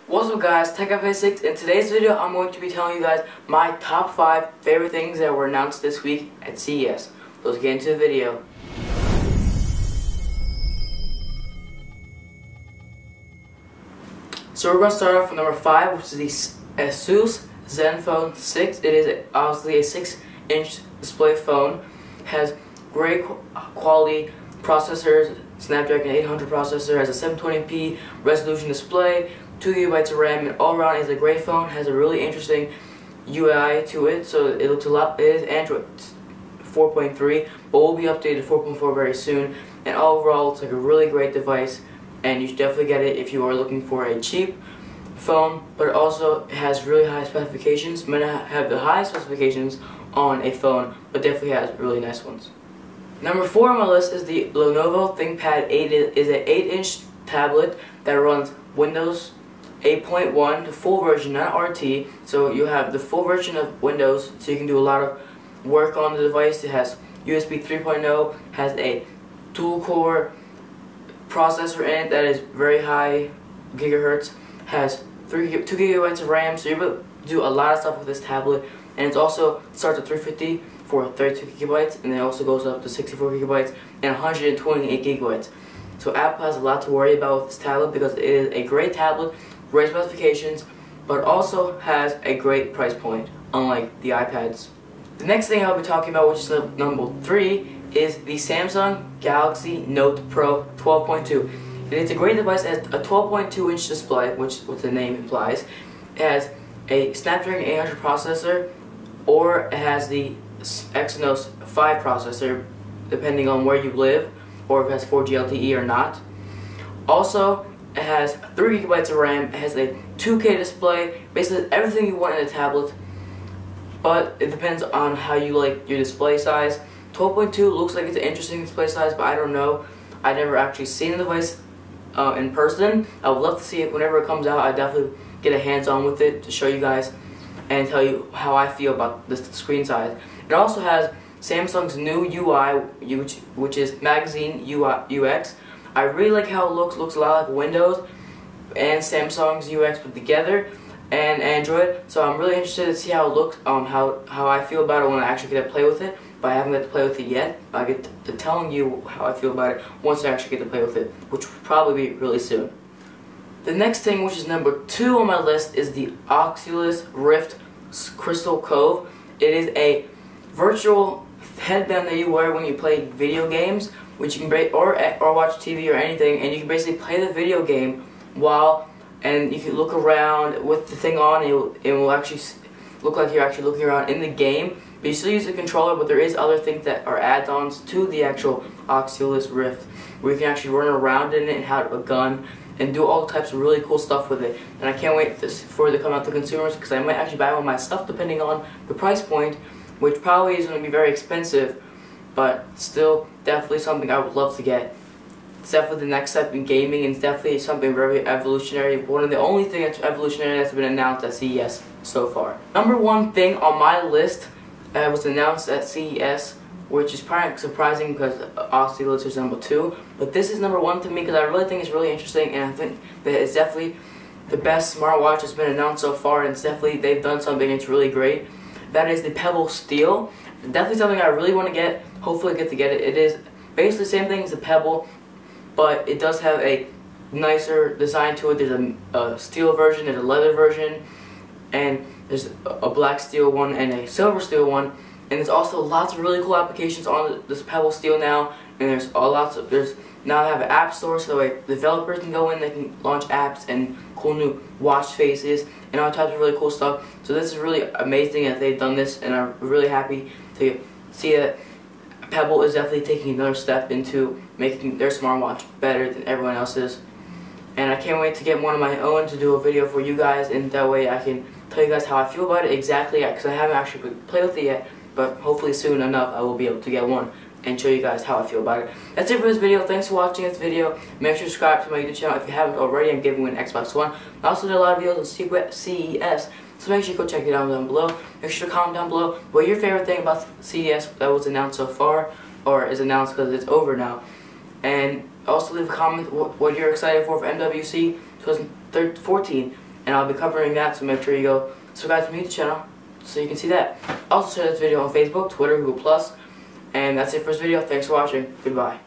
What's up guys, TechFA6. In today's video I'm going to be telling you guys my top 5 favorite things that were announced this week at CES. Let's get into the video. So we're going to start off with number 5, which is the ASUS ZenFone 6. It is obviously a 6-inch display phone. It has great quality processors, Snapdragon 800 processor, has a 720p resolution display, 2 GB of RAM, and all around is a great phone. Has a really interesting UI to it, so it looks a lot. It is Android 4.3, but will be updated to 4.4 very soon. And overall, it's like a really great device, and you should definitely get it if you are looking for a cheap phone. But it also has really high specifications. May not have the highest specifications on a phone, but definitely has really nice ones. Number 4 on my list is the Lenovo ThinkPad 8. It is an 8-inch tablet that runs Windows 8.1, the full version, not RT. So you have the full version of Windows, so you can do a lot of work on the device. It has USB 3.0, has a dual-core processor in it that is very high gigahertz, has 2 GB of RAM, so you're able to do a lot of stuff with this tablet. And it also starts at $350 for 32 GB, and then it also goes up to 64 GB and 128 GB. So Apple has a lot to worry about with this tablet because it is a great tablet, great specifications, but also has a great price point, unlike the iPads. The next thing I'll be talking about, which is number 3, is the Samsung Galaxy Note Pro 12.2. It's a great device. It has a 12.2-inch display, which what the name implies. It has a Snapdragon 800 processor, or it has the Exynos 5 processor, depending on where you live, or if it has 4G LTE or not. Also, it has 3 GB of RAM, it has a 2K display, basically everything you want in a tablet, but it depends on how you like your display size. 12.2 looks like it's an interesting display size, but I don't know. I've never actually seen the device in person. I would love to see it whenever it comes out. I definitely get a hands-on with it to show you guys and tell you how I feel about this screen size. It also has Samsung's new UI, which is Magazine UX. I really like how it looks. Looks a lot like Windows and Samsung's UX put together, and Android. So I'm really interested to see how it looks, how I feel about it when I actually get to play with it. But I haven't got to play with it yet. I get to telling you how I feel about it once I actually get to play with it, which will probably be really soon. The next thing, which is number 2 on my list, is the Oculus Rift Crystal Cove. It is a virtual headband that you wear when you play video games, which you can or watch TV or anything, and you can basically play the video game and you can look around with the thing on, and it will actually look like you're actually looking around in the game. But you still use the controller, but there is other things that are add-ons to the actual Oculus Rift, where you can actually run around in it and have a gun and do all types of really cool stuff with it. And I can't wait for it to come out to consumers, because I might actually buy one myself depending on the price point, which probably is going to be very expensive, but still definitely something I would love to get. It's definitely the next step in gaming, and it's definitely something very evolutionary. One of the only things that's evolutionary that's been announced at CES so far. Number 1 thing on my list was announced at CES, which is probably surprising because Oculus is number 2, but this is number 1 to me because I really think it's really interesting, and I think that it's definitely the best smartwatch that's been announced so far, and it's definitely, they've done something that's really great. That is the Pebble Steel. Definitely something I really want to get. Hopefully I get to get it. It is basically the same thing as the Pebble, but it does have a nicer design to it. There's a steel version, there's a leather version, and there's a black steel one and a silver steel one. And there's also lots of really cool applications on this Pebble Steel now. And there's now they have an app store, so like developers can go in, they can launch apps and cool new watch faces and all types of really cool stuff. So this is really amazing that they've done this, and I'm really happy to see that Pebble is definitely taking another step into making their smartwatch better than everyone else's. And I can't wait to get one of my own to do a video for you guys, and that way I can tell you guys how I feel about it exactly, because I haven't actually played with it yet, but hopefully soon enough I will be able to get one and show you guys how I feel about it. That's it for this video. Thanks for watching this video. Make sure to subscribe to my YouTube channel if you haven't already. I'm giving away an Xbox One. I also did a lot of videos on CES, so make sure you go check it out down below. Make sure to comment down below what your favorite thing about CES that was announced so far, or is announced because it's over now. And also leave a comment what you're excited for MWC 2014. and I'll be covering that, so make sure you go subscribe to me the channel so you can see that. Also share this video on Facebook, Twitter, Google+, and that's it for this video. Thanks for watching. Goodbye.